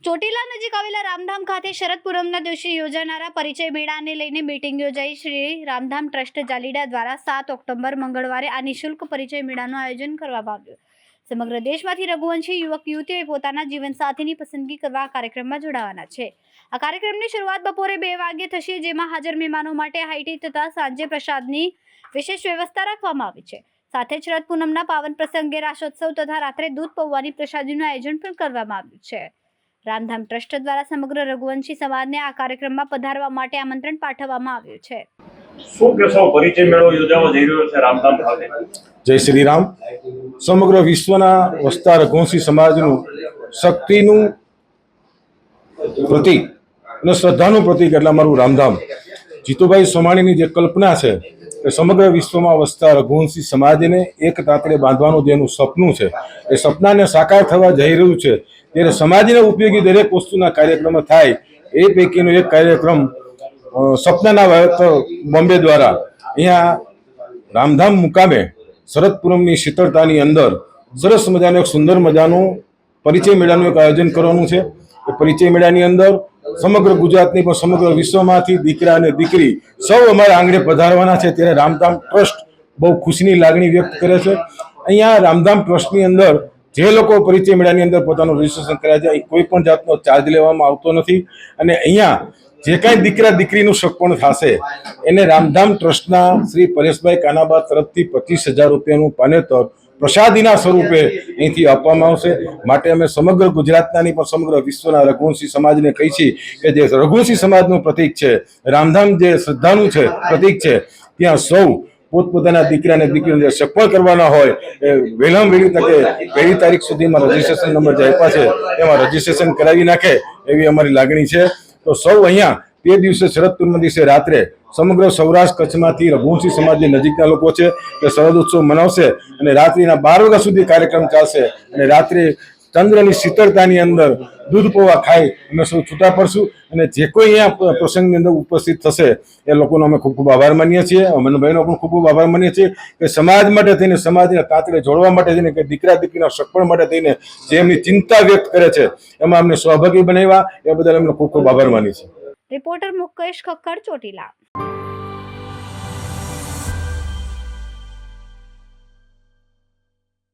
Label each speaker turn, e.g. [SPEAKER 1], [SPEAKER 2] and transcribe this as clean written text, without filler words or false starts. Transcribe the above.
[SPEAKER 1] ચોટીલા નજીક આવેલા રામધામ ખાતે શરદ પૂનમના દિવસે યોજાનારા પરિચય મેળાને લઈને મીટિંગ યોજાઈ. શ્રી રામધામ ટ્રસ્ટ જાલીડા દ્વારા 7 ઓક્ટોબર મંગળવારે આ નિઃશુલ્ક પરિચય મેળાનું આયોજન કરવામાં આવ્યું. સમગ્ર દેશમાંથી રઘુવંશી યુવક યુવતીઓએ પોતાના જીવનસાથીની પસંદગી કરવા આ કાર્યક્રમમાં જોડાવાના છે. આ કાર્યક્રમની શરૂઆત બપોરે 2 વાગ્યે થશે, જેમાં હાજર મહેમાનો માટે હાઈટી તથા સાંજે પ્રસાદની વિશેષ વ્યવસ્થા રાખવામાં આવી છે. સાથે જ શરદ પૂનમના પાવન પ્રસંગે રાસોત્સવ તથા રાત્રે દૂધ પૌવાની પ્રસાદીનું આયોજન પણ કરવામાં આવ્યું છે. રામધામ ટ્રસ્ટ દ્વારા સમગ્ર રઘુવંશી સમાજને આ કાર્યક્રમમાં પધારવા માટે આમંત્રણ પાઠવવામાં આવ્યું છે.
[SPEAKER 2] શું કહેશો, પરિચય મેળો યોજાવા જઈ રહ્યો છે રામધામ ખાતે?
[SPEAKER 3] જય શ્રી રામ. સમગ્ર વિશ્વના વસતા રઘુવંશી સમાજનું શક્તિનું પ્રતીક અને શ્રદ્ધાનું પ્રતીક એટલે અમારું રામધામ. જીતુભાઈ સોમાણીની જે કલ્પના છે કે સમગ્ર વિશ્વમાં વસતા રઘુવંશી સમાજને એક તાતરે બાંધવાનું જેનું સપનું છે, એ સપનાને સાકાર થવા જઈ રહ્યું છે. ત્યારે સમાજને ઉપયોગી દરેક વસ્તુના કાર્યક્રમો થાય, એ પૈકીનો એક કાર્યક્રમ સપનાના વાવેતર બોમ્બે દ્વારા અહીંયા રામધામ મુકામે શરદ પૂનમની શીતળતાની અંદર સરસ મજાનું એક સુંદર મજાનું પરિચય મેળાનું એક આયોજન કરવાનું છે. એ પરિચય મેળાની અંદર સમગ્ર ગુજરાતની પણ સમગ્ર વિશ્વમાંથી દીકરા અને દીકરી સૌ અમારા આંગણે પધારવાના છે. ત્યારે રામધામ ટ્રસ્ટ બહુ ખુશીની લાગણી વ્યક્ત કરે છે. અહીંયા રામધામ ટ્રસ્ટની અંદર જે લોકો પરિચય મેળાની અંદર પોતાનું રજીસ્ટ્રેશન કર્યા છે, કોઈ પણ જાતનો ચાર્જ લેવામાં આવતો નથી. અને અહીંયા જે કાંઈ દીકરા દીકરીનું સગપણ થશે એને રામધામ ટ્રસ્ટના શ્રી પરેશભાઈ કાનાબા તરફથી 25,000 રૂપિયાનું પાનેતર પ્રસાદીના સ્વરૂપે અહીંથી આપવામાં આવશે. માટે અમે સમગ્ર ગુજરાતનાની પણ સમગ્ર વિશ્વના રઘુવંશી સમાજને કહી છીએ કે જે રઘુવંશી સમાજનું પ્રતીક છે, રામધામ જે શ્રદ્ધાનું છે પ્રતીક છે, ત્યાં સૌ પોતપોતાના દીકરાને દીકરીને સફળ કરવાના હોય એ વહેલામાં વહેલી તકે 1 તારીખ સુધીમાં રજીસ્ટ્રેશન નંબર જે આપ્યા છે એમાં રજીસ્ટ્રેશન કરાવી નાખે એવી અમારી લાગણી છે. તો સૌ અહીંયા તે દિવસે શરદ પૂનમ દિવસે રાત્રે સમગ્ર સૌરાષ્ટ્ર કચ્છમાંથી રઘુવંશી સમાજની નજીકના લોકો છે તે શરદ ઉત્સવ મનાવશે અને રાત્રિના 12 વાગ્યા સુધી કાર્યક્રમ ચાલશે. અને રાત્રે ચંદ્રની શીતળતાની અંદર દૂધ પૌવા ખાઈ અમે સૌ છૂટા પડશું. અને જે કોઈ અહીંયા પ્રસંગની અંદર ઉપસ્થિત થશે એ લોકોનો અમે ખૂબ ખૂબ આભાર માનીએ છીએ. અમને બહેનો પણ ખૂબ ખૂબ આભાર માનીએ છીએ કે સમાજ માટે થઈને, સમાજને તાતરે જોડવા માટે થઈને, કે દીકરા દીકરીના સગપણ માટે થઈને જે એમની ચિંતા વ્યક્ત કરે છે એમાં અમને સહભાગી બનાવ્યા, એ બદલ અમને ખૂબ ખૂબ આભાર માનીએ છીએ.
[SPEAKER 1] રિપોર્ટર મુકેશ ખક્કર, ચોટીલા.